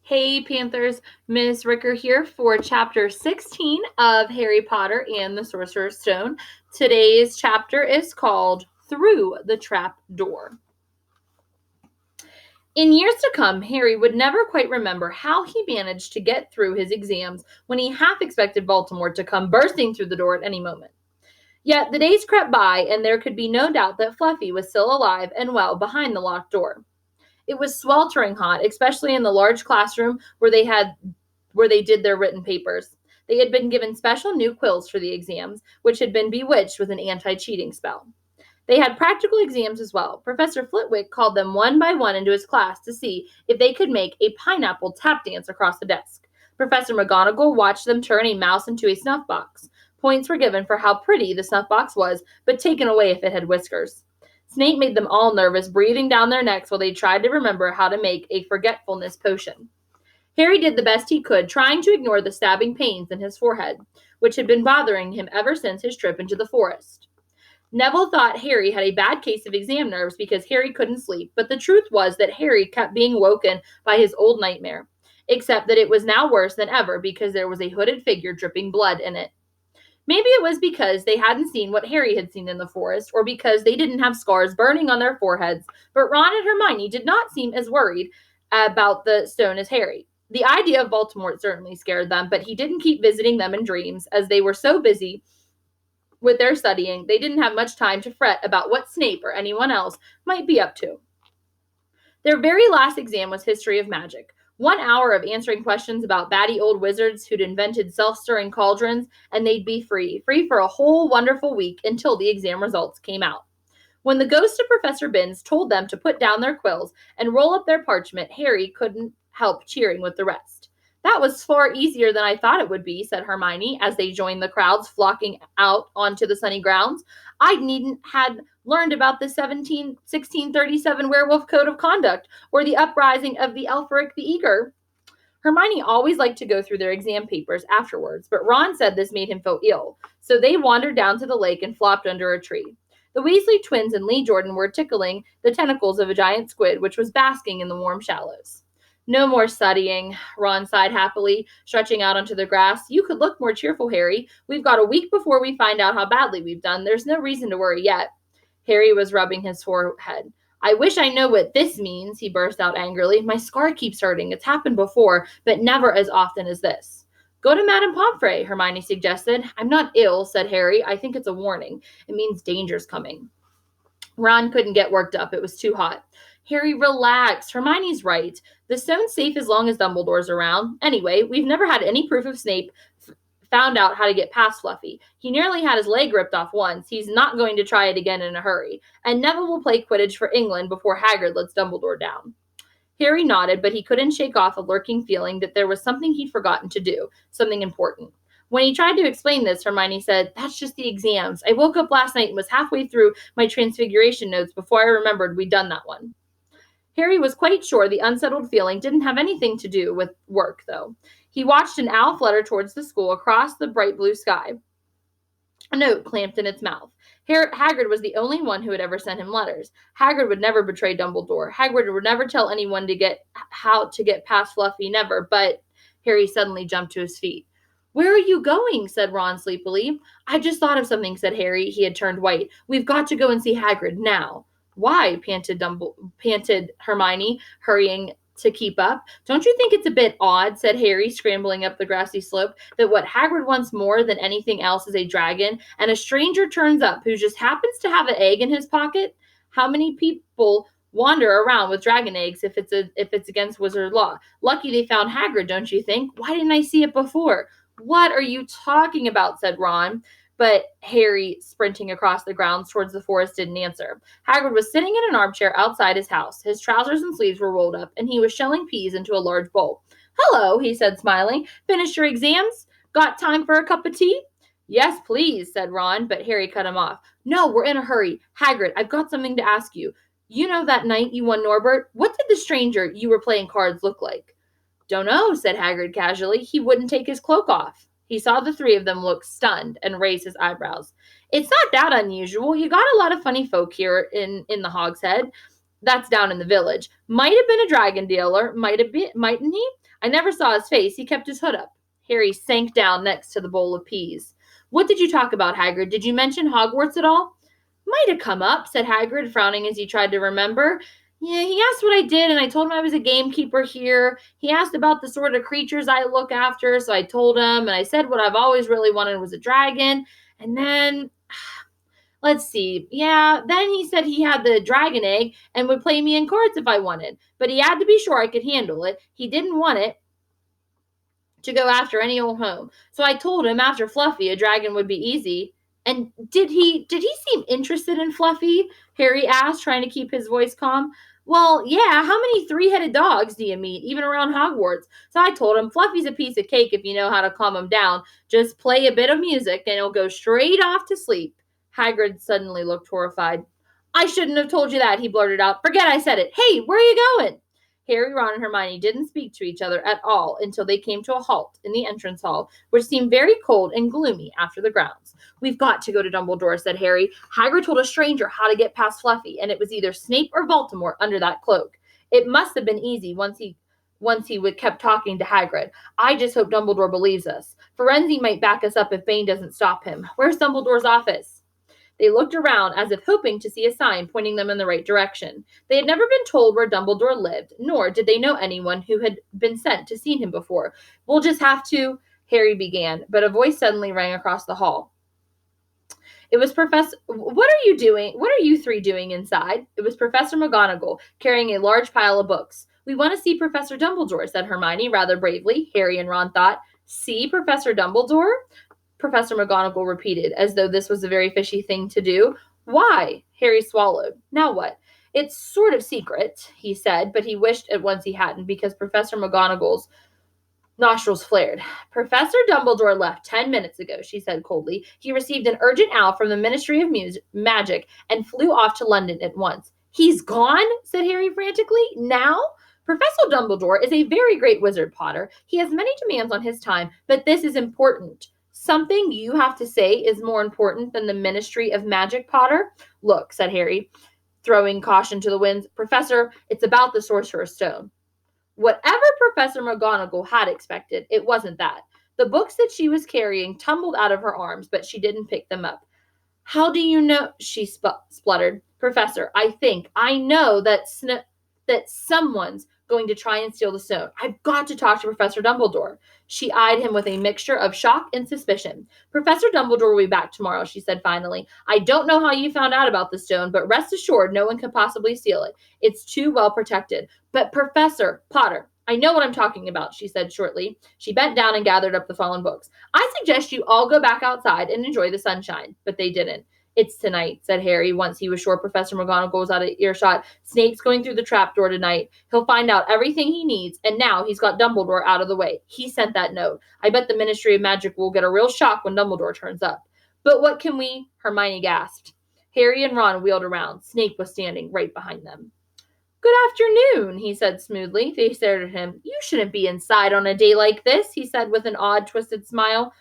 Hey Panthers, Miss Ricker here for chapter 16 of Harry Potter and the Sorcerer's Stone. Today's chapter is called Through the Trap Door. In years to come, Harry would never quite remember how he managed to get through his exams when he half expected Baltimore to come bursting through the door at any moment. Yet the days crept by, and there could be no doubt that Fluffy was still alive and well behind the locked door. It was sweltering hot, especially in the large classroom where they did their written papers. They had been given special new quills for the exams, which had been bewitched with an anti-cheating spell. They had practical exams as well. Professor Flitwick called them one by one into his class to see if they could make a pineapple tap dance across the desk. Professor McGonagall watched them turn a mouse into a snuff box. Points were given for how pretty the snuff box was, but taken away if it had whiskers. Snape made them all nervous, breathing down their necks while they tried to remember how to make a forgetfulness potion. Harry did the best he could, trying to ignore the stabbing pains in his forehead, which had been bothering him ever since his trip into the forest. Neville thought Harry had a bad case of exam nerves because Harry couldn't sleep, but the truth was that Harry kept being woken by his old nightmare, except that it was now worse than ever because there was a hooded figure dripping blood in it. Maybe it was because they hadn't seen what Harry had seen in the forest, or because they didn't have scars burning on their foreheads, but Ron and Hermione did not seem as worried about the stone as Harry. The idea of Baltimore certainly scared them, but he didn't keep visiting them in dreams, as they were so busy with their studying, they didn't have much time to fret about what Snape or anyone else might be up to. Their very last exam was History of Magic. 1 hour of answering questions about batty old wizards who'd invented self-stirring cauldrons, and they'd be free for a whole wonderful week until the exam results came out. When the ghost of Professor Binns told them to put down their quills and roll up their parchment, Harry couldn't help cheering with the rest. That was far easier than I thought it would be, said Hermione, as they joined the crowds flocking out onto the sunny grounds. I needn't had learned about the 1637 Werewolf Code of Conduct or the uprising of the Elfric the Eager. Hermione always liked to go through their exam papers afterwards, but Ron said this made him feel ill, so they wandered down to the lake and flopped under a tree. The Weasley twins and Lee Jordan were tickling the tentacles of a giant squid, which was basking in the warm shallows. No more studying, Ron sighed happily, stretching out onto the grass. You could look more cheerful, Harry. We've got a week before we find out how badly we've done. There's no reason to worry yet. Harry was rubbing his forehead. I wish I know what this means, he burst out angrily. My scar keeps hurting. It's happened before, but never as often as this. Go to Madame Pomfrey, Hermione suggested. I'm not ill, said Harry. I think it's a warning. It means danger's coming. Ron couldn't get worked up. It was too hot. Harry, relax. Hermione's right. The stone's safe as long as Dumbledore's around. Anyway, we've never had any proof of Snape found out how to get past Fluffy. He nearly had his leg ripped off once. He's not going to try it again in a hurry. And Neville will play Quidditch for England before Hagrid lets Dumbledore down. Harry nodded, but he couldn't shake off a lurking feeling that there was something he'd forgotten to do, something important. When he tried to explain this, Hermione said, That's just the exams. I woke up last night and was halfway through my transfiguration notes before I remembered we'd done that one. Harry was quite sure the unsettled feeling didn't have anything to do with work, though. He watched an owl flutter towards the school across the bright blue sky, a note clamped in its mouth. Hagrid was the only one who had ever sent him letters. Hagrid would never betray Dumbledore. Hagrid would never tell anyone how to get past Fluffy, never, but Harry suddenly jumped to his feet. Where are you going? Said Ron sleepily. I just thought of something, said Harry. He had turned white. We've got to go and see Hagrid now. Why? Panted Hermione, hurrying to keep up. Don't you think it's a bit odd, said Harry, scrambling up the grassy slope, that what Hagrid wants more than anything else is a dragon, and a stranger turns up who just happens to have an egg in his pocket? How many people wander around with dragon eggs if it's against wizard law? Lucky they found Hagrid, don't you think? Why didn't I see it before? What are you talking about? Said Ron. But Harry, sprinting across the grounds towards the forest, didn't answer. Hagrid was sitting in an armchair outside his house. His trousers and sleeves were rolled up, and he was shelling peas into a large bowl. Hello, he said, smiling. Finished your exams? Got time for a cup of tea? Yes, please, said Ron, but Harry cut him off. No, we're in a hurry. Hagrid, I've got something to ask you. You know that night you won Norbert? What did the stranger you were playing cards look like? Don't know, said Hagrid casually. He wouldn't take his cloak off. He saw the three of them look stunned and raise his eyebrows. It's not that unusual. You got a lot of funny folk here in the Hogshead. That's down in the village. Might have been a dragon dealer. Mightn't he? I never saw his face. He kept his hood up. Harry sank down next to the bowl of peas. What did you talk about, Hagrid? Did you mention Hogwarts at all? Might have come up, said Hagrid, frowning as he tried to remember. Yeah, he asked what I did, and I told him I was a gamekeeper here. He asked about the sort of creatures I look after, so I told him, and I said what I've always really wanted was a dragon. And then, let's see, yeah, then he said he had the dragon egg and would play me in cards if I wanted. But he had to be sure I could handle it. He didn't want it to go after any old home. So I told him after Fluffy, a dragon would be easy. And did he seem interested in Fluffy? Harry asked, trying to keep his voice calm. Well, yeah, how many three-headed dogs do you meet, even around Hogwarts? So I told him, Fluffy's a piece of cake if you know how to calm him down. Just play a bit of music and he'll go straight off to sleep. Hagrid suddenly looked horrified. I shouldn't have told you that, he blurted out. Forget I said it. Hey, where are you going? Harry, Ron, and Hermione didn't speak to each other at all until they came to a halt in the entrance hall, which seemed very cold and gloomy after the grounds. We've got to go to Dumbledore, said Harry. Hagrid told a stranger how to get past Fluffy, and it was either Snape or Voldemort under that cloak. It must have been easy once he kept talking to Hagrid. I just hope Dumbledore believes us. Firenze might back us up if Bane doesn't stop him. Where's Dumbledore's office? They looked around as if hoping to see a sign pointing them in the right direction. They had never been told where Dumbledore lived, nor did they know anyone who had been sent to see him before. We'll just have to, Harry began, but a voice suddenly rang across the hall. It was Professor. What are you doing? What are you three doing inside? It was Professor McGonagall, carrying a large pile of books. We want to see Professor Dumbledore, said Hermione rather bravely. Harry and Ron thought, see Professor Dumbledore? Professor McGonagall repeated, as though this was a very fishy thing to do. Why? Harry swallowed. Now what? It's sort of secret, he said, but he wished at once he hadn't, because Professor McGonagall's nostrils flared. Professor Dumbledore left 10 minutes ago, she said coldly. He received an urgent owl from the Ministry of Magic and flew off to London at once. He's gone? Said Harry frantically. Now? Professor Dumbledore is a very great wizard, Potter. He has many demands on his time, but this is important. Something you have to say is more important than the Ministry of Magic, Potter? Look, said Harry, throwing caution to the winds. Professor, it's about the Sorcerer's Stone. Whatever Professor McGonagall had expected, it wasn't that. The books that she was carrying tumbled out of her arms, but she didn't pick them up. How do you know? She spluttered. Professor, I know that someone's going to try and steal the stone. I've got to talk to Professor Dumbledore. She eyed him with a mixture of shock and suspicion. Professor Dumbledore will be back tomorrow, she said finally. I don't know how you found out about the stone, but rest assured no one can possibly steal it. It's too well protected. But Professor Potter, I know what I'm talking about, she said shortly. She bent down and gathered up the fallen books. I suggest you all go back outside and enjoy the sunshine. But they didn't. It's tonight, said Harry, once he was sure Professor McGonagall was out of earshot. Snape's going through the trapdoor tonight. He'll find out everything he needs, and now he's got Dumbledore out of the way. He sent that note. I bet the Ministry of Magic will get a real shock when Dumbledore turns up. But what can we? Hermione gasped. Harry and Ron wheeled around. Snape was standing right behind them. Good afternoon, he said smoothly. They stared at him. You shouldn't be inside on a day like this, he said with an odd, twisted smile.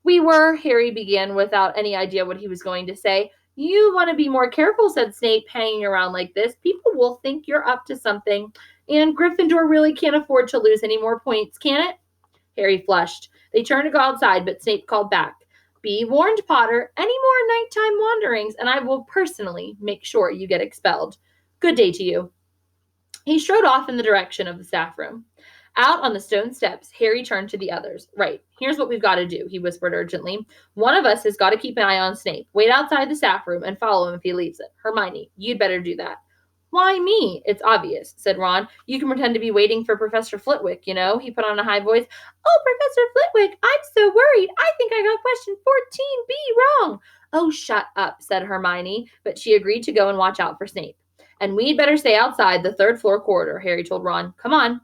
We were, Harry began without any idea what he was going to say. You want to be more careful, said Snape, hanging around like this. People will think you're up to something. And Gryffindor really can't afford to lose any more points, can it? Harry flushed. They turned to go outside, but Snape called back. Be warned, Potter. Any more nighttime wanderings, and I will personally make sure you get expelled. Good day to you. He strode off in the direction of the staff room. Out on the stone steps, Harry turned to the others. Right, here's what we've got to do, he whispered urgently. One of us has got to keep an eye on Snape. Wait outside the staff room and follow him if he leaves it. Hermione, you'd better do that. Why me? It's obvious, said Ron. You can pretend to be waiting for Professor Flitwick, you know, he put on a high voice. Oh, Professor Flitwick, I'm so worried. I think I got question 14B wrong. Oh, shut up, said Hermione, but she agreed to go and watch out for Snape. And we'd better stay outside the third floor corridor, Harry told Ron. Come on.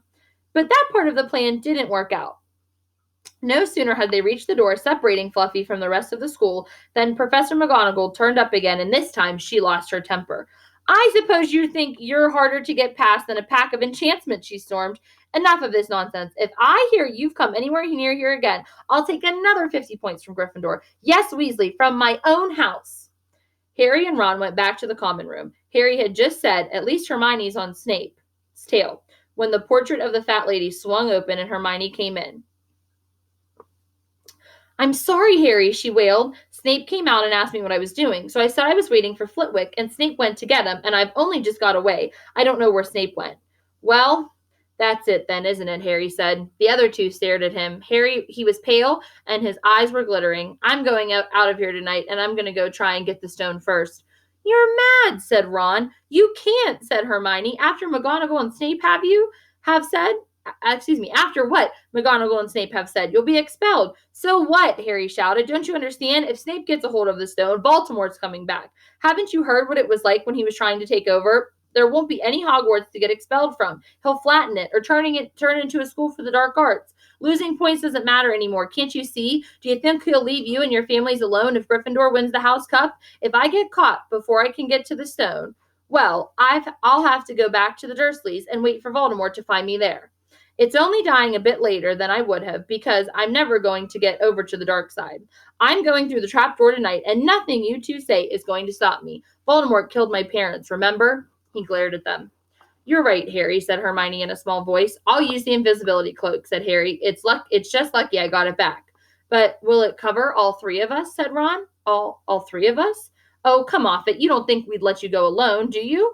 But that part of the plan didn't work out. No sooner had they reached the door separating Fluffy from the rest of the school than Professor McGonagall turned up again, and this time she lost her temper. I suppose you think you're harder to get past than a pack of enchantments, she stormed. Enough of this nonsense. If I hear you've come anywhere near here again, I'll take another 50 points from Gryffindor. Yes, Weasley, from my own house. Harry and Ron went back to the common room. Harry had just said, "At least Hermione's on Snape's tail," when the portrait of the fat lady swung open and Hermione came in. "I'm sorry, Harry," she wailed. "Snape came out and asked me what I was doing, so I said I was waiting for Flitwick, and Snape went to get him, and I've only just got away. I don't know where Snape went." "Well, that's it then, isn't it?" Harry said. The other two stared at him. He was pale, and his eyes were glittering. "I'm going out of here tonight, and I'm going to go try and get the stone first." "You're mad," said Ron. "You can't," said Hermione. "After McGonagall and Snape have said, after what McGonagall and Snape have said, you'll be expelled." "So what?" Harry shouted. "Don't you understand? If Snape gets a hold of the stone, Baltimore's coming back. Haven't you heard what it was like when he was trying to take over? There won't be any Hogwarts to get expelled from. He'll flatten it or turn it into a school for the dark arts. Losing points doesn't matter anymore. Can't you see? Do you think he'll leave you and your families alone if Gryffindor wins the House Cup? If I get caught before I can get to the stone, well, I'll have to go back to the Dursleys and wait for Voldemort to find me there. It's only dying a bit later than I would have, because I'm never going to get over to the dark side. I'm going through the trapdoor tonight, and nothing you two say is going to stop me. Voldemort killed my parents, remember?" He glared at them. "You're right, Harry," said Hermione in a small voice. "I'll use the invisibility cloak," said Harry. It's just lucky I got it back." "But will it cover all three of us?" said Ron. All three of us? "Oh, come off it. You don't think we'd let you go alone, do you?"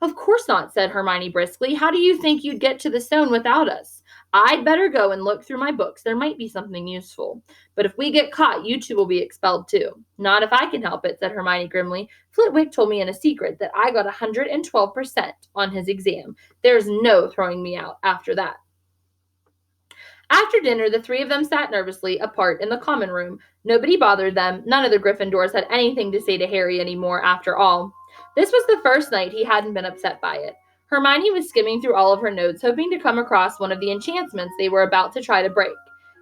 "Of course not," said Hermione briskly. "How do you think you'd get to the stone without us? I'd better go and look through my books. There might be something useful. But if we get caught, you two will be expelled too." "Not if I can help it," said Hermione grimly. "Flitwick told me in a secret that I got 112% on his exam. There's no throwing me out after that." After dinner, the three of them sat nervously apart in the common room. Nobody bothered them. None of the Gryffindors had anything to say to Harry anymore, after all. This was the first night he hadn't been upset by it. Hermione was skimming through all of her notes, hoping to come across one of the enchantments they were about to try to break.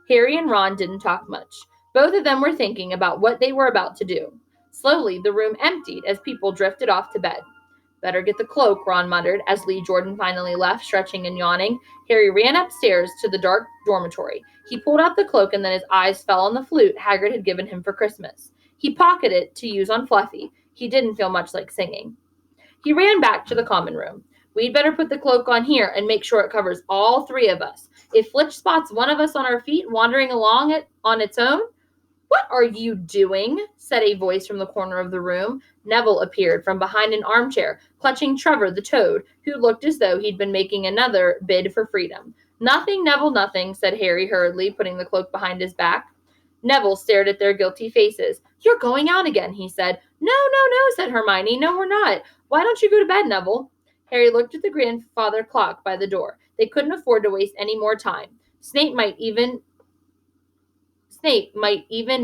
Harry and Ron didn't talk much. Both of them were thinking about what they were about to do. Slowly, the room emptied as people drifted off to bed. "Better get the cloak," Ron muttered, as Lee Jordan finally left, stretching and yawning. Harry ran upstairs to the dark dormitory. He pulled out the cloak, and then his eyes fell on the flute Hagrid had given him for Christmas. He pocketed it to use on Fluffy. He didn't feel much like singing. He ran back to the common room. "We'd better put the cloak on here and make sure it covers all three of us. If Flitch spots one of us on our feet wandering along it on its own—" "What are you doing?" said a voice from the corner of the room. Neville appeared from behind an armchair, clutching Trevor the toad, who looked as though he'd been making another bid for freedom. "Nothing, Neville, nothing," said Harry hurriedly, putting the cloak behind his back. Neville stared at their guilty faces. "You're going out again," he said. "No, no, no," said Hermione. "No, we're not. Why don't you go to bed, Neville?" Harry looked at the grandfather clock by the door. They couldn't afford to waste any more time. Snape might even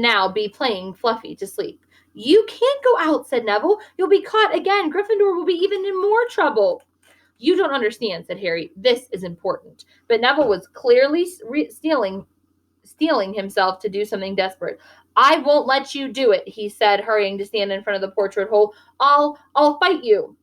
now be playing Fluffy to sleep. "You can't go out," said Neville. "You'll be caught again. Gryffindor will be even in more trouble." "You don't understand," said Harry. "This is important." But Neville was clearly steeling himself to do something desperate. "I won't let you do it," he said, hurrying to stand in front of the portrait hole. I'll fight you."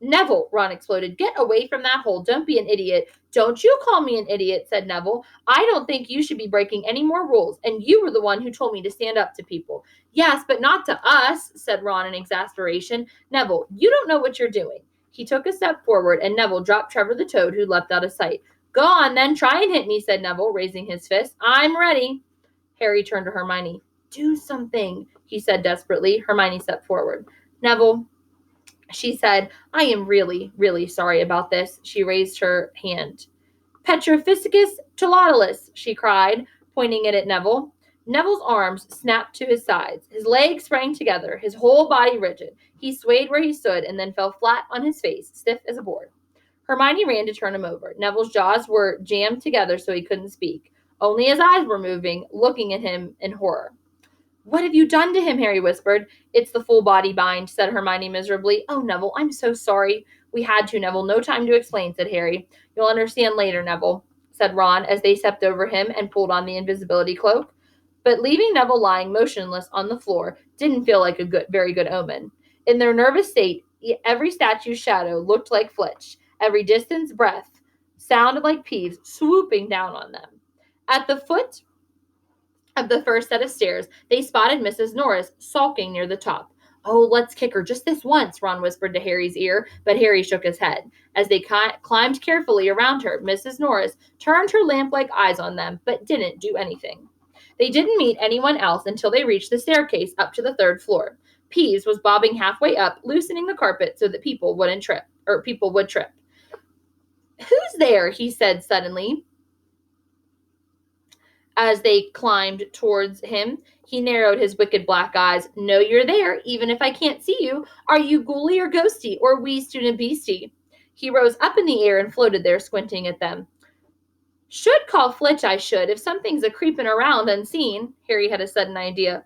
"Neville," Ron exploded, "get away from that hole. Don't be an idiot." "Don't you call me an idiot," said Neville. "I don't think you should be breaking any more rules, and you were the one who told me to stand up to people." "Yes, but not to us," said Ron in exasperation. "Neville, you don't know what you're doing." He took a step forward, and Neville dropped Trevor the toad, who leapt out of sight. "Go on, then, try and hit me," said Neville, raising his fist. "I'm ready." Harry turned to Hermione. "Do something," he said desperately. Hermione stepped forward. "Neville," she said, "I am really, really sorry about this." She raised her hand. "Petrificus Tolotolus," she cried, pointing it at Neville. Neville's arms snapped to his sides. His legs sprang together, his whole body rigid. He swayed where he stood and then fell flat on his face, stiff as a board. Hermione ran to turn him over. Neville's jaws were jammed together so he couldn't speak. Only his eyes were moving, looking at him in horror. "What have you done to him?" Harry whispered. "It's the full body bind," said Hermione miserably. "Oh, Neville, I'm so sorry." "We had to, Neville. No time to explain," said Harry. "You'll understand later, Neville," said Ron, as they stepped over him and pulled on the invisibility cloak. But leaving Neville lying motionless on the floor didn't feel like a very good omen. In their nervous state, every statue's shadow looked like Flitch. Every distant breath sounded like Peeves swooping down on them. At the foot of the first set of stairs, they spotted Mrs. Norris sulking near the top. Oh, let's kick her just this once, Ron whispered to Harry's ear, but Harry shook his head. As they climbed carefully around her, Mrs. Norris turned her lamp-like eyes on them, but didn't do anything. They didn't meet anyone else until they reached the staircase up to the third floor. Peeves was bobbing halfway up, loosening the carpet so that people would trip. Who's there? He said suddenly. As they climbed towards him, he narrowed his wicked black eyes. No, you're there, even if I can't see you. Are you ghouly or ghosty, or wee student beastie? He rose up in the air and floated there, squinting at them. Should call Flitch, I should, if something's a-creeping around unseen. Harry had a sudden idea.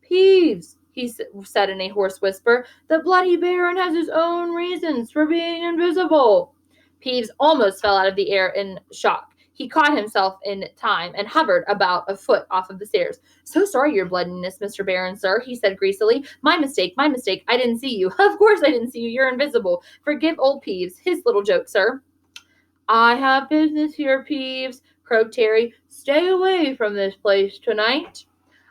Peeves, he said in a hoarse whisper, the bloody Baron has his own reasons for being invisible. Peeves almost fell out of the air in shock. He caught himself in time and hovered about a foot off of the stairs. So sorry, your bloodiness, Mr. Baron, sir, he said greasily. My mistake. I didn't see you. Of course I didn't see you. You're invisible. Forgive old Peeves. His little joke, sir. I have business here, Peeves, croaked Harry. Stay away from this place tonight.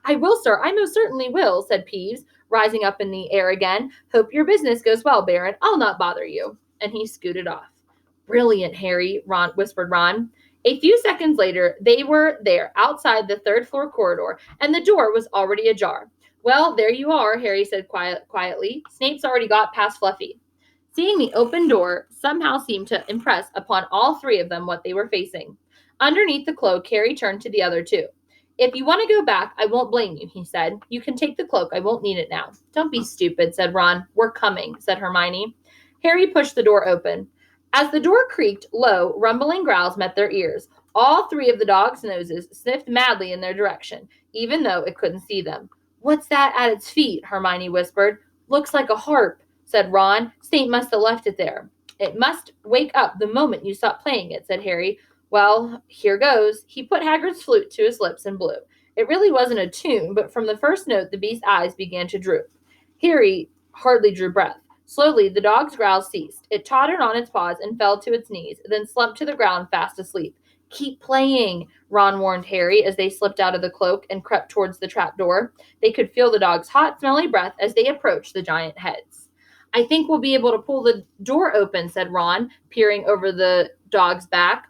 I will, sir. I most certainly will, said Peeves, rising up in the air again. Hope your business goes well, Baron. I'll not bother you. And he scooted off. Brilliant, Harry, whispered Ron. A few seconds later, they were there, outside the third-floor corridor, and the door was already ajar. Well, there you are, Harry said quietly. Snape's already got past Fluffy. Seeing the open door somehow seemed to impress upon all three of them what they were facing. Underneath the cloak, Harry turned to the other two. If you want to go back, I won't blame you, he said. You can take the cloak. I won't need it now. Don't be stupid, said Ron. We're coming, said Hermione. Harry pushed the door open. As the door creaked, low, rumbling growls met their ears. All three of the dogs' noses sniffed madly in their direction, even though it couldn't see them. What's that at its feet? Hermione whispered. Looks like a harp, said Ron. Snape must have left it there. It must wake up the moment you stop playing it, said Harry. Well, here goes. He put Hagrid's flute to his lips and blew. It really wasn't a tune, but from the first note the beast's eyes began to droop. Harry hardly drew breath. Slowly, the dog's growls ceased. It tottered on its paws and fell to its knees, then slumped to the ground fast asleep. Keep playing, Ron warned Harry as they slipped out of the cloak and crept towards the trap door. They could feel the dog's hot, smelly breath as they approached the giant heads. I think we'll be able to pull the door open, said Ron, peering over the dog's back.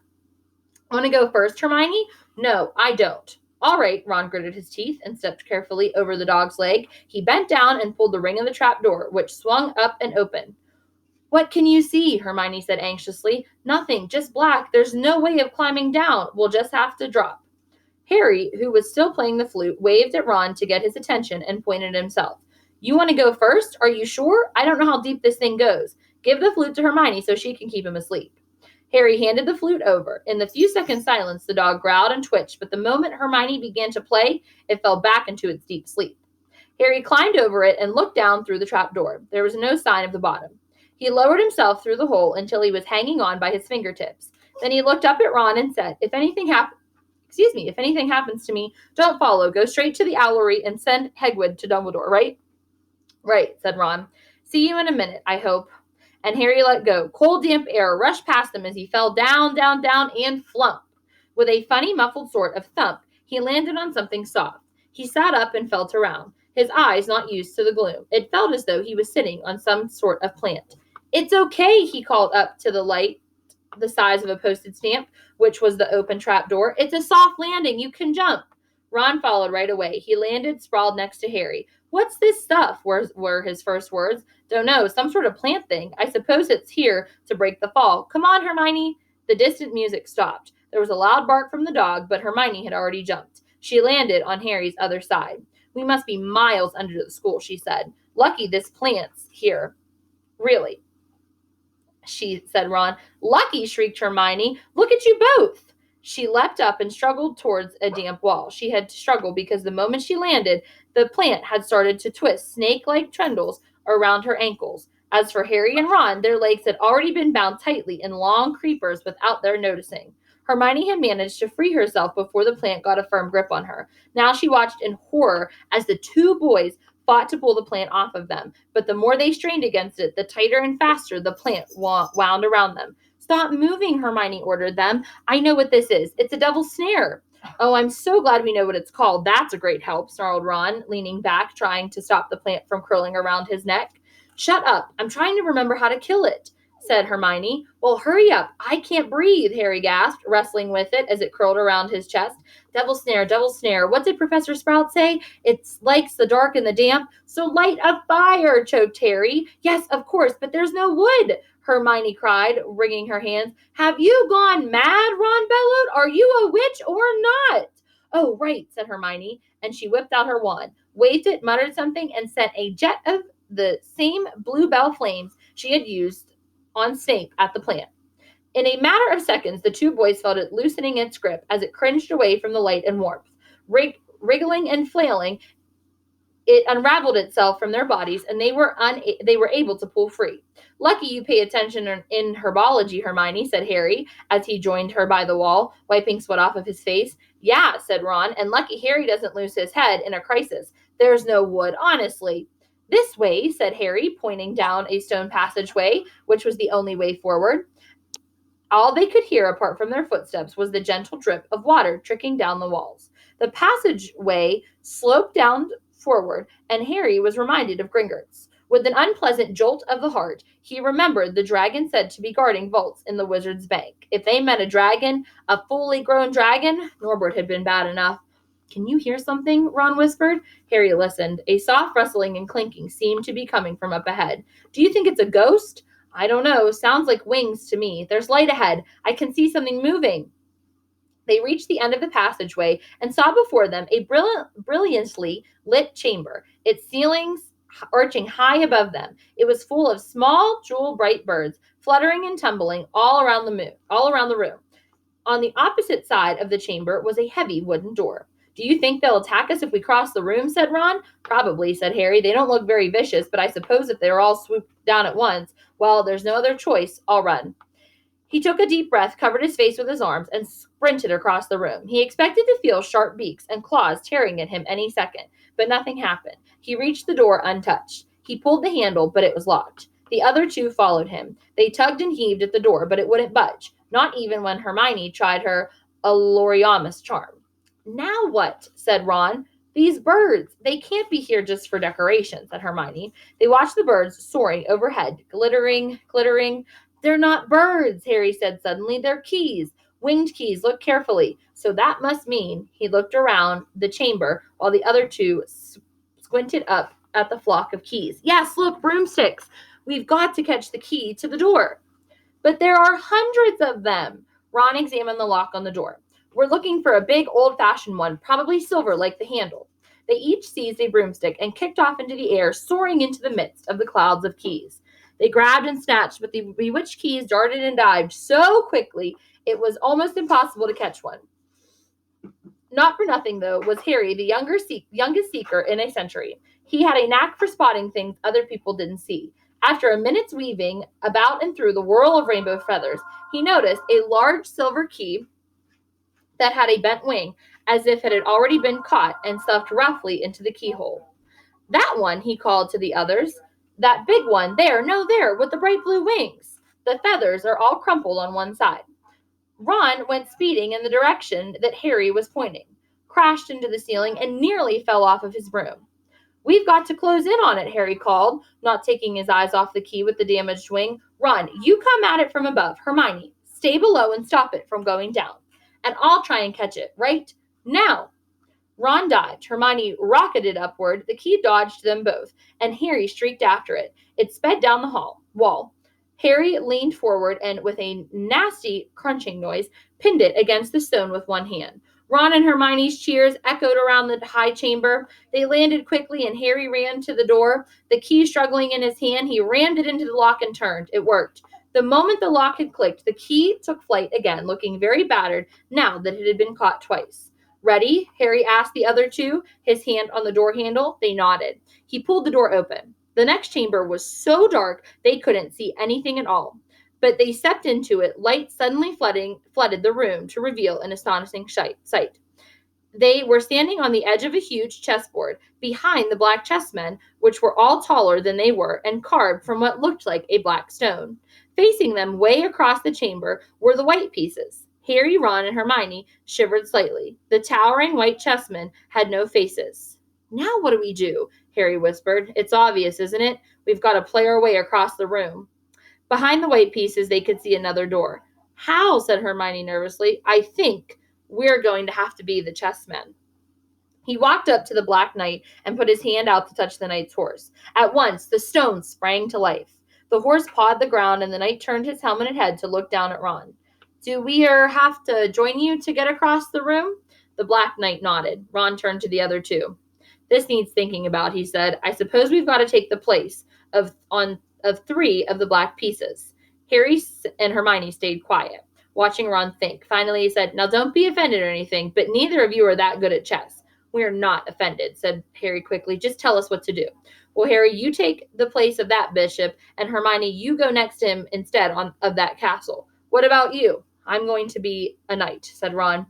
Want to go first, Hermione? No, I don't. All right, Ron gritted his teeth and stepped carefully over the dog's leg. He bent down and pulled the ring of the trap door, which swung up and open. What can you see? Hermione said anxiously. Nothing, just black. There's no way of climbing down. We'll just have to drop. Harry, who was still playing the flute, waved at Ron to get his attention and pointed himself. You want to go first? Are you sure? I don't know how deep this thing goes. Give the flute to Hermione so she can keep him asleep. Harry handed the flute over. In the few seconds' silence, the dog growled and twitched, but the moment Hermione began to play, it fell back into its deep sleep. Harry climbed over it and looked down through the trap door. There was no sign of the bottom. He lowered himself through the hole until he was hanging on by his fingertips. Then he looked up at Ron and said, if anything happens to me, don't follow. Go straight to the owlery and send Hagrid to Dumbledore, right? Right, said Ron. See you in a minute, I hope. And Harry let go. Cold, damp air rushed past him as he fell down, down, down, and flump. With a funny, muffled sort of thump, he landed on something soft. He sat up and felt around, his eyes not used to the gloom. It felt as though he was sitting on some sort of plant. It's okay, he called up to the light, the size of a postage stamp, which was the open trap door. It's a soft landing. You can jump. Ron followed right away. He landed sprawled next to Harry. What's this stuff? Were his first words. Don't know. Some sort of plant thing. I suppose it's here to break the fall. Come on, Hermione. The distant music stopped. There was a loud bark from the dog, but Hermione had already jumped. She landed on Harry's other side. We must be miles under the school, she said. Lucky this plant's here. Really, said Ron. Lucky, shrieked Hermione. Look at you both. She leapt up and struggled towards a damp wall. She had to struggle because the moment she landed, the plant had started to twist snake-like tendrils around her ankles. As for Harry and Ron, their legs had already been bound tightly in long creepers without their noticing. Hermione had managed to free herself before the plant got a firm grip on her. Now she watched in horror as the two boys fought to pull the plant off of them, but the more they strained against it, the tighter and faster the plant wound around them. Stop moving, Hermione ordered them. I know what this is. It's a devil's snare. Oh, I'm so glad we know what it's called. That's a great help, snarled Ron, leaning back, trying to stop the plant from curling around his neck. Shut up. I'm trying to remember how to kill it, said Hermione. Well, hurry up. I can't breathe, Harry gasped, wrestling with it as it curled around his chest. Devil snare, devil snare. What did Professor Sprout say? It likes the dark and the damp. So light a fire, choked Harry. Yes, of course, but there's no wood, Hermione cried, wringing her hands. Have you gone mad? Ron bellowed. Are you a witch or not? Oh, right, said Hermione, and she whipped out her wand, waved it, muttered something, and sent a jet of the same bluebell flames she had used on Snape at the plant. In a matter of seconds, the two boys felt it loosening its grip as it cringed away from the light and warmth. Wriggling and flailing, it unraveled itself from their bodies, and they were able to pull free. Lucky you pay attention in herbology, Hermione, said Harry, as he joined her by the wall, wiping sweat off of his face. Yeah, said Ron, and lucky Harry doesn't lose his head in a crisis. There's no wood, honestly. This way, said Harry, pointing down a stone passageway, which was the only way forward. All they could hear, apart from their footsteps, was the gentle drip of water trickling down the walls. The passageway sloped down forward, and Harry was reminded of Gringotts. With an unpleasant jolt of the heart, he remembered the dragon said to be guarding vaults in the wizard's bank. If they met a dragon, a fully grown dragon, Norbert had been bad enough. Can you hear something? Ron whispered. Harry listened. A soft rustling and clinking seemed to be coming from up ahead. Do you think it's a ghost? I don't know. Sounds like wings to me. There's light ahead. I can see something moving. They reached the end of the passageway and saw before them a brilliantly lit chamber, its ceilings arching high above them. It was full of small, jewel-bright birds, fluttering and tumbling all around the room. On the opposite side of the chamber was a heavy wooden door. Do you think they'll attack us if we cross the room? Said Ron. Probably, said Harry. They don't look very vicious, but I suppose if they're all swooped down at once, well, there's no other choice. I'll run. He took a deep breath, covered his face with his arms, and sprinted across the room. He expected to feel sharp beaks and claws tearing at him any second, but nothing happened. He reached the door untouched. He pulled the handle, but it was locked. The other two followed him. They tugged and heaved at the door, but it wouldn't budge, not even when Hermione tried her Aloriamus charm. Now what? Said Ron. These birds. They can't be here just for decoration, said Hermione. They watched the birds soaring overhead, glittering. They're not birds, Harry said suddenly. They're keys. Winged keys. Look carefully. So that must mean, he looked around the chamber while the other two squinted up at the flock of keys. Yes, look, broomsticks. We've got to catch the key to the door. But there are hundreds of them. Ron examined the lock on the door. We're looking for a big old-fashioned one, probably silver like the handle. They each seized a broomstick and kicked off into the air, soaring into the midst of the clouds of keys. They grabbed and snatched, but the bewitched keys darted and dived so quickly it was almost impossible to catch one. Not for nothing, though, was Harry the youngest seeker in a century. He had a knack for spotting things other people didn't see. After a minute's weaving about and through the whirl of rainbow feathers, he noticed a large silver key that had a bent wing, as if it had already been caught and stuffed roughly into the keyhole. That one, he called to the others. That big one, there, no, there, with the bright blue wings. The feathers are all crumpled on one side. Ron went speeding in the direction that Harry was pointing, crashed into the ceiling, and nearly fell off of his broom. We've got to close in on it, Harry called, not taking his eyes off the key with the damaged wing. Run, you come at it from above. Hermione, stay below and stop it from going down. And I'll try and catch it, right now. Ron dived. Hermione rocketed upward. The key dodged them both, and Harry streaked after it. It sped down the wall. Harry leaned forward and, with a nasty crunching noise, pinned it against the stone with one hand. Ron and Hermione's cheers echoed around the high chamber. They landed quickly, and Harry ran to the door. The key struggling in his hand, he rammed it into the lock and turned. It worked. The moment the lock had clicked, the key took flight again, looking very battered now that it had been caught twice. Ready? Harry asked the other two, his hand on the door handle. They nodded. He pulled the door open. The next chamber was so dark they couldn't see anything at all. But they stepped into it. Light suddenly flooded the room to reveal an astonishing sight. They were standing on the edge of a huge chessboard, behind the black chessmen, which were all taller than they were and carved from what looked like a black stone. Facing them, way across the chamber, were the white pieces. Harry, Ron, and Hermione shivered slightly. The towering white chessmen had no faces. Now what do we do? Harry whispered. It's obvious, isn't it? We've got to play our way across the room. Behind the white pieces, they could see another door. How? Said Hermione nervously. I think we're going to have to be the chessmen. He walked up to the Black Knight and put his hand out to touch the knight's horse. At once, the stone sprang to life. The horse pawed the ground, and the knight turned his helmeted head to look down at Ron. Do we have to join you to get across the room? The Black Knight nodded. Ron turned to the other two. This needs thinking about, he said. I suppose we've got to take the place of 3 of the black pieces. Harry and Hermione stayed quiet, watching Ron think. Finally, he said, Now don't be offended or anything, but neither of you are that good at chess. We are not offended, said Harry quickly. Just tell us what to do. Well, Harry, you take the place of that bishop, and Hermione, you go next to him instead of that castle. What about you? I'm going to be a knight, said Ron.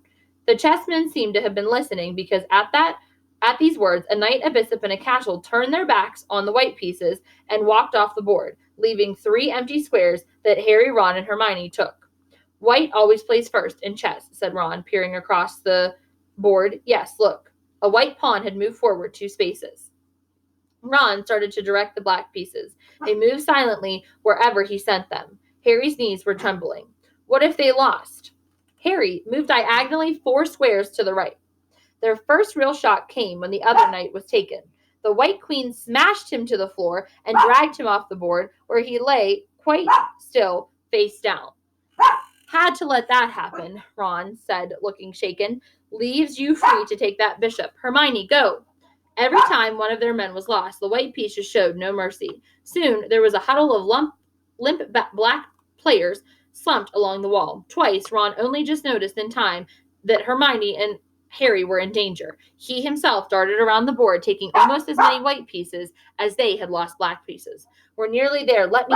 The chessmen seemed to have been listening, because at these words, a knight, a bishop, and a castle turned their backs on the white pieces and walked off the board, leaving 3 empty squares that Harry, Ron, and Hermione took. White always plays first in chess, said Ron, peering across the board. Yes, look. A white pawn had moved forward 2 spaces. Ron started to direct the black pieces. They moved silently wherever he sent them. Harry's knees were trembling. What if they lost? Harry moved diagonally 4 squares to the right. Their first real shock came when the other knight was taken. The White Queen smashed him to the floor and dragged him off the board, where he lay quite still, face down. Had to let that happen, Ron said, looking shaken. Leaves you free to take that bishop. Hermione, go. Every time one of their men was lost, the white pieces showed no mercy. Soon there was a huddle of limp black players slumped along the wall. Twice, Ron only just noticed in time that Hermione and Harry were in danger. He himself darted around the board, taking almost as many white pieces as they had lost black pieces. We're nearly there. Let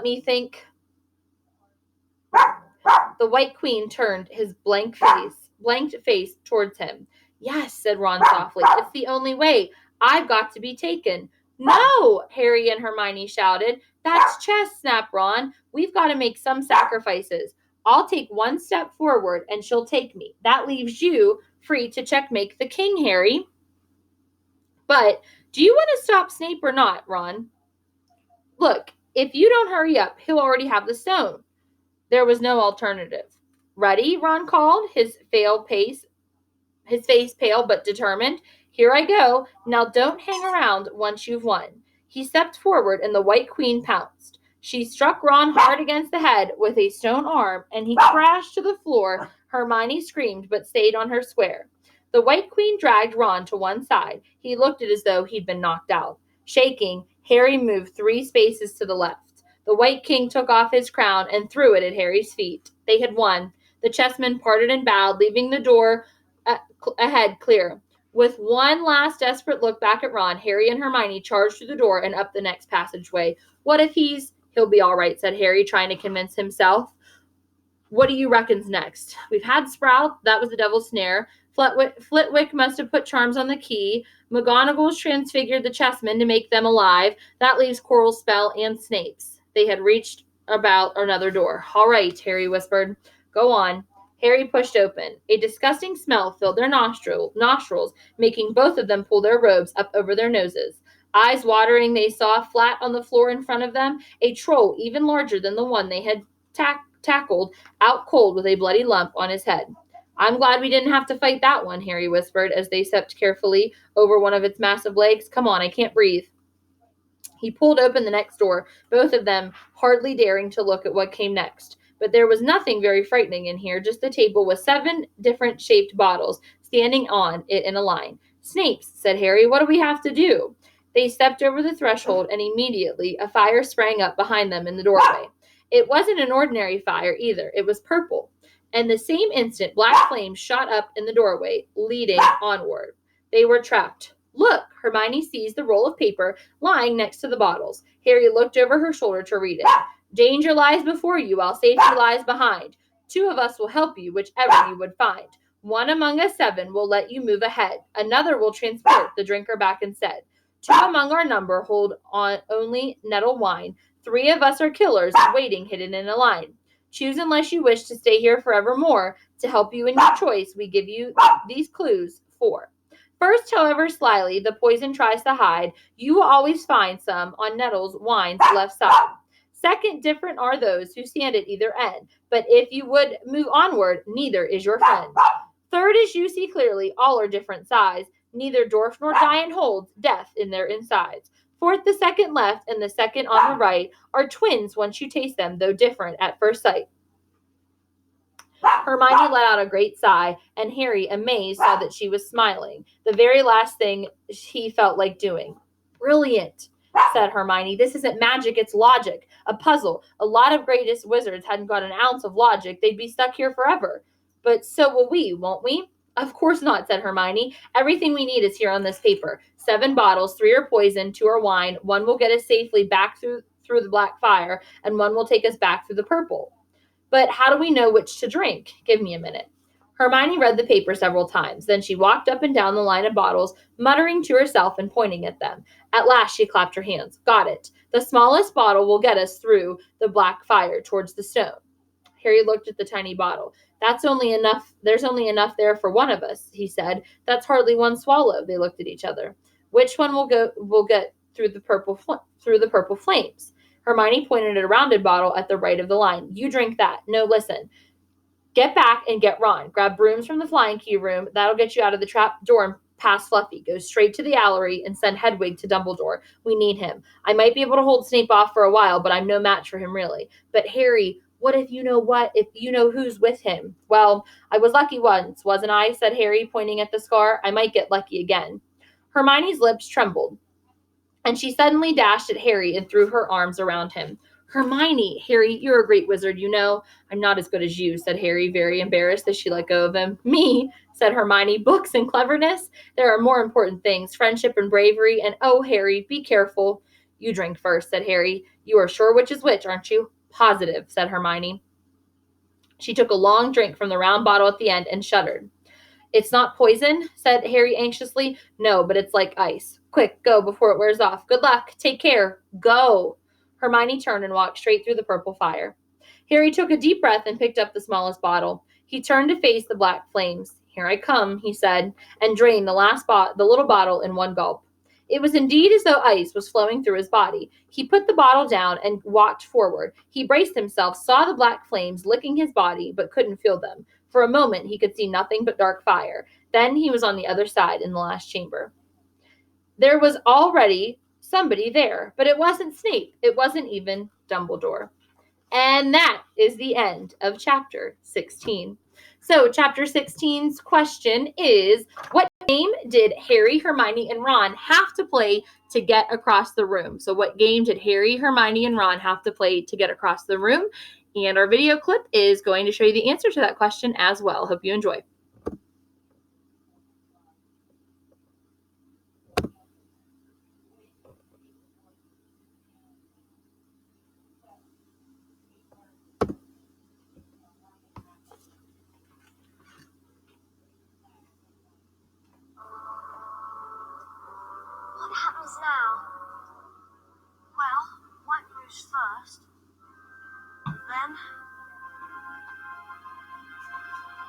me think. The White Queen turned his blanked face towards him. Yes, said Ron softly. It's the only way. I've got to be taken. No, Harry and Hermione shouted. That's chess, snapped Ron. We've got to make some sacrifices. I'll take 1 step forward and she'll take me. That leaves you free to checkmate the king, Harry. But do you want to stop Snape or not, Ron? Look, if you don't hurry up, he'll already have the stone. There was no alternative. Ready? Ron called, his face pale but determined. Here I go. Now don't hang around once you've won. He stepped forward and the White Queen pounced. She struck Ron hard against the head with a stone arm, and he crashed to the floor. Hermione screamed but stayed on her square. The White Queen dragged Ron to one side. He looked as though he'd been knocked out. Shaking, Harry moved 3 spaces to the left. The White King took off his crown and threw it at Harry's feet. They had won. The chessmen parted and bowed, leaving the door ahead clear. With one last desperate look back at Ron, Harry and Hermione charged through the door and up the next passageway. What if he'll be all right, said Harry, trying to convince himself. What do you reckon's next? We've had Sprout. That was the devil's snare. Flitwick must have put charms on the key. McGonagall's transfigured the chessmen to make them alive. That leaves Quirrell's spell and Snape's. They had reached about another door. All right, Harry whispered. Go on. Harry pushed open. A disgusting smell filled their nostrils, making both of them pull their robes up over their noses. Eyes watering, they saw flat on the floor in front of them a troll even larger than the one they had tackled, out cold with a bloody lump on his head. I'm glad we didn't have to fight that one, Harry whispered as they stepped carefully over one of its massive legs. Come on, I can't breathe. He pulled open the next door, both of them hardly daring to look at what came next. But there was nothing very frightening in here, just a table with 7 different shaped bottles standing on it in a line. Snape's, said Harry. What do we have to do? They stepped over the threshold, and immediately a fire sprang up behind them in the doorway. It wasn't an ordinary fire either. It was purple. And the same instant, black flames shot up in the doorway, leading onward. They were trapped. Look, Hermione seized the roll of paper lying next to the bottles. Harry looked over her shoulder to read it. Danger lies before you, while safety lies behind. 2 of us will help you, whichever you would find. 1 among us 7 will let you move ahead. Another will transport the drinker back instead. 2 among our number hold on only nettle wine. 3 of us are killers, waiting hidden in a line. Choose unless you wish to stay here forevermore. To help you in your choice, we give you these clues. 4. First, however slyly the poison tries to hide, you will always find some on Nettle's wine's left side. Second, different are those who stand at either end, but if you would move onward, neither is your friend. Third, as you see clearly, all are different size. Neither dwarf nor giant holds death in their insides. Fourth, the second left and the second on the right are twins once you taste them, though different at first sight. Hermione let out a great sigh, and Harry, amazed, saw that she was smiling, the very last thing he felt like doing. Brilliant, said Hermione. This isn't magic, it's logic. A puzzle. A lot of greatest wizards hadn't got an ounce of logic. They'd be stuck here forever. But so will we, won't we? Of course not, said Hermione. Everything we need is here on this paper. 7 bottles, 3 are poison, 2 are wine, 1 will get us safely back through the black fire, and 1 will take us back through the purple. But how do we know which to drink? Give me a minute. Hermione read the paper several times. Then she walked up and down the line of bottles, muttering to herself and pointing at them. At last she clapped her hands. Got it. The smallest bottle will get us through the black fire towards the stone. Harry looked at the tiny bottle. That's only enough. There's only enough there for one of us, he said. That's hardly one swallow. They looked at each other. Which one will get through the purple flames? Hermione pointed at a rounded bottle at the right of the line. You drink that. No, listen. Get back and get Ron. Grab brooms from the flying key room. That'll get you out of the trap door and past Fluffy. Go straight to the Owlery and send Hedwig to Dumbledore. We need him. I might be able to hold Snape off for a while, but I'm no match for him, really. But Harry, what if you know what? If you know who's with him? Well, I was lucky once, wasn't I? Said Harry, pointing at the scar. I might get lucky again. Hermione's lips trembled, and she suddenly dashed at Harry and threw her arms around him. Hermione, Harry, you're a great wizard, you know. I'm not as good as you, said Harry, very embarrassed as she let go of him. Me, said Hermione, books and cleverness? There are more important things, friendship and bravery, and oh, Harry, be careful. You drink first, said Harry. You are sure which is which, aren't you? Positive, said Hermione. She took a long drink from the round bottle at the end and shuddered. It's not poison, said Harry anxiously. No, but it's like ice. Quick, go before it wears off. Good luck. Take care. Go. Hermione turned and walked straight through the purple fire. Harry took a deep breath and picked up the smallest bottle. He turned to face the black flames. Here I come, he said, and drained the little bottle in one gulp. It was indeed as though ice was flowing through his body. He put the bottle down and walked forward. He braced himself, saw the black flames licking his body, but couldn't feel them. For a moment, he could see nothing but dark fire. Then he was on the other side in the last chamber. There was already somebody there, but it wasn't Snape. It wasn't even Dumbledore. And that is the end of chapter 16. So chapter 16's question is, what game did Harry, Hermione, and Ron have to play to get across the room? So what game did Harry, Hermione, and Ron have to play to get across the room? And our video clip is going to show you the answer to that question as well. Hope you enjoy. What happens now? Well, white moves first. Then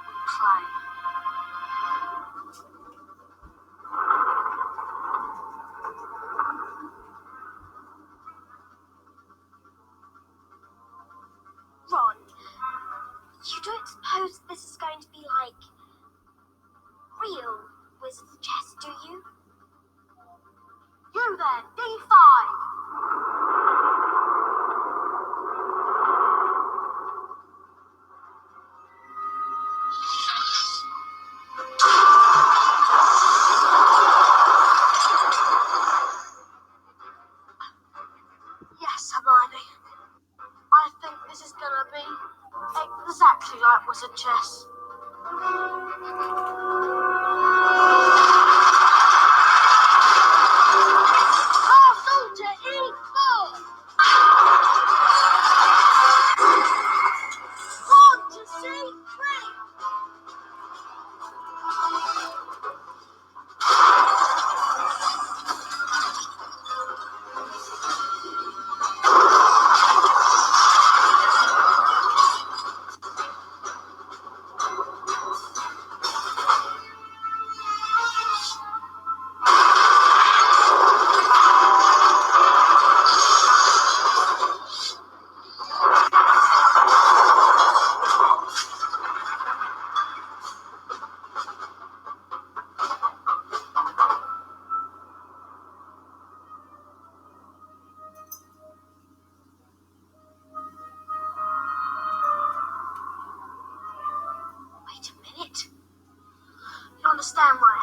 we play. Ron, you don't suppose this is going to be like real wizard's chess, do you? You then, D5. Yes, Hermione. I think this is gonna be exactly like wizard chess. Castle to E4. Pawn to C3. understand why